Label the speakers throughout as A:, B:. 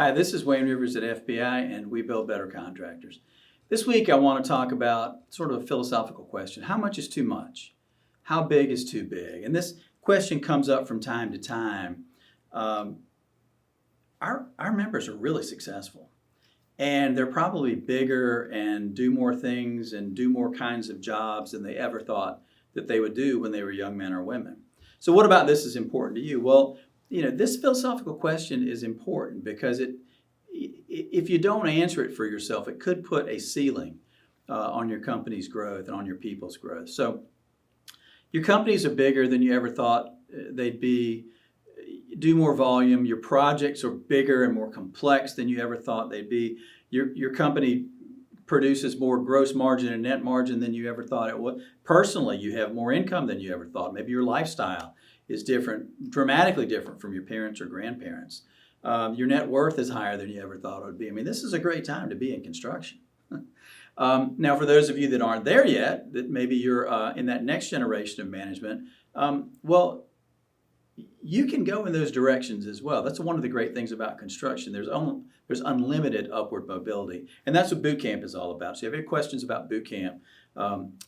A: Hi, this is Wayne Rivers at FBI, and we build better contractors. This week I want to talk about sort of a philosophical question. How much is too much? How big is too big? And this question comes up from time to time. Our members are really successful, and they're probably bigger and do more things and do more kinds of jobs than they ever thought that they would do when they were young men or women. So what about this is important to you? Well, this philosophical question is important because if you don't answer it for yourself, it could put a ceiling on your company's growth and on your people's growth. So your companies are bigger than you ever thought they'd be, do more volume, your projects are bigger and more complex than you ever thought they'd be. Your company produces more gross margin and net margin than you ever thought it would. Personally, you have more income than you ever thought. Maybe your lifestyle is different, dramatically different from your parents or grandparents. Your net worth is higher than you ever thought it would be. I mean, this is a great time to be in construction. Now, for those of you that aren't there yet, that maybe you're in that next generation of management, well, you can go in those directions as well. That's one of the great things about construction. There's unlimited upward mobility, and that's what boot camp is all about. So if you have any questions about boot camp,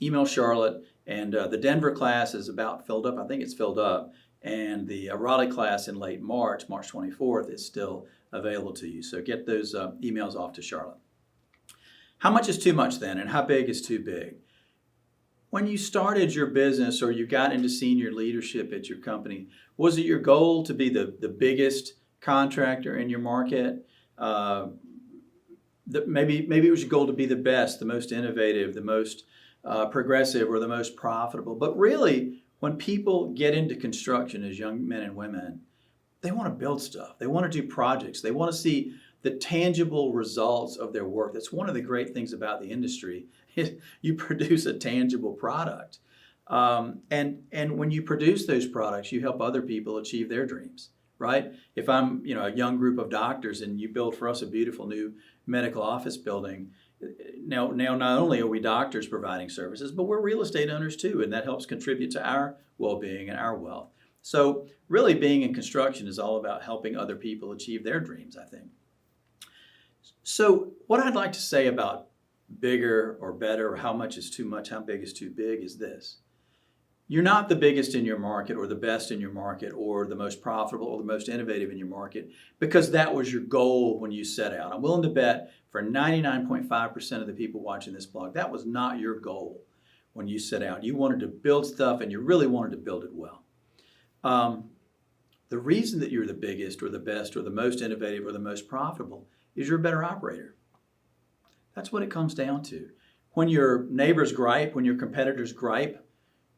A: email Charlotte, and the Denver class is about filled up. I think it's filled up, and the Raleigh class in late March, March 24th, is still available to you. So get those emails off to Charlotte. How much is too much then, and how big is too big? When you started your business or you got into senior leadership at your company, was it your goal to be the biggest contractor in your market? Maybe it was your goal to be the best, the most innovative, the most progressive, or the most profitable. But really, when people get into construction as young men and women, they want to build stuff. They want to do projects. They want to see the tangible results of their work. That's one of the great things about the industry. You produce a tangible product. And when you produce those products, you help other people achieve their dreams, right? If I'm a young group of doctors and you build for us a beautiful new medical office building, now not only are we doctors providing services, but we're real estate owners too, and that helps contribute to our well-being and our wealth. So really being in construction is all about helping other people achieve their dreams, I think. So what I'd like to say about bigger or better, or how much is too much, how big is too big, is this. You're not the biggest in your market or the best in your market or the most profitable or the most innovative in your market because that was your goal when you set out. I'm willing to bet for 99.5% of the people watching this blog, that was not your goal when you set out. You wanted to build stuff and you really wanted to build it well. The reason that you're the biggest or the best or the most innovative or the most profitable is you're a better operator. That's what it comes down to. When your neighbors gripe, when your competitors gripe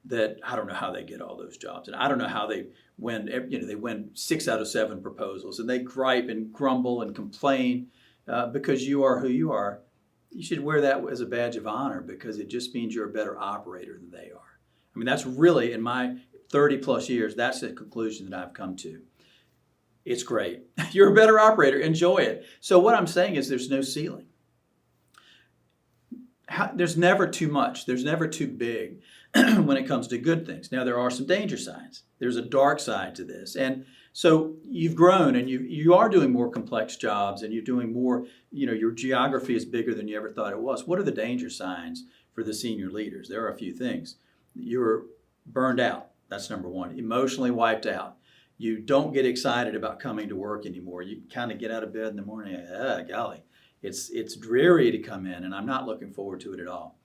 A: that I don't know how they get all those jobs, and I don't know how they win. They win 6 out of 7 proposals, and they gripe and grumble and complain because you are who you are. You should wear that as a badge of honor because it just means you're a better operator than they are. I mean, that's really, in my 30 plus years, that's the conclusion that I've come to. It's great. You're a better operator. Enjoy it. So what I'm saying is there's no ceiling. There's never too much. There's never too big when it comes to good things. Now, there are some danger signs. There's a dark side to this. And so you've grown and you are doing more complex jobs and you're doing more, your geography is bigger than you ever thought it was. What are the danger signs for the senior leaders? There are a few things. You're burned out. That's number one. Emotionally wiped out. You don't get excited about coming to work anymore. You kind of get out of bed in the morning, golly. It's dreary to come in, and I'm not looking forward to it at all.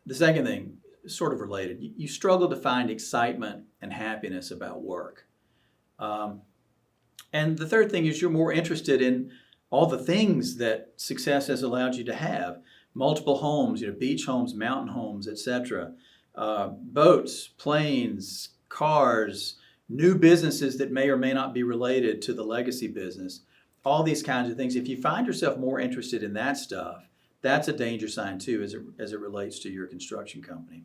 A: The second thing, sort of related, you struggle to find excitement and happiness about work. And the third thing is you're more interested in all the things that success has allowed you to have. Multiple homes, beach homes, mountain homes, etc. Boats, planes, cars, new businesses that may or may not be related to the legacy business. All these kinds of things. If you find yourself more interested in that stuff, that's a danger sign too as it relates to your construction company.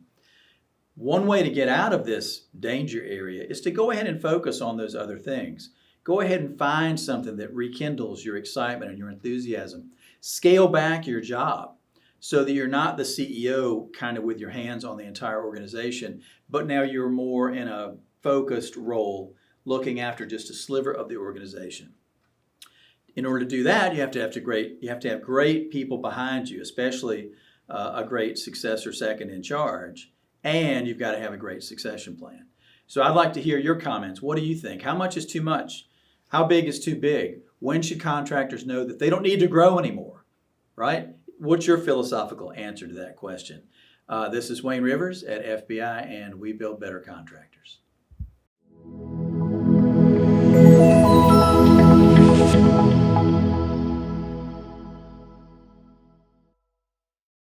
A: One way to get out of this danger area is to go ahead and focus on those other things. Go ahead and find something that rekindles your excitement and your enthusiasm. Scale back your job so that you're not the CEO kind of with your hands on the entire organization, but now you're more in a focused role looking after just a sliver of the organization. In order to do that, you have to have great people behind you, especially a great successor second in charge, and you've got to have a great succession plan. So I'd like to hear your comments. What do you think? How much is too much? How big is too big? When should contractors know that they don't need to grow anymore? Right? What's your philosophical answer to that question? This is Wayne Rivers at FBI, and we build better contractors.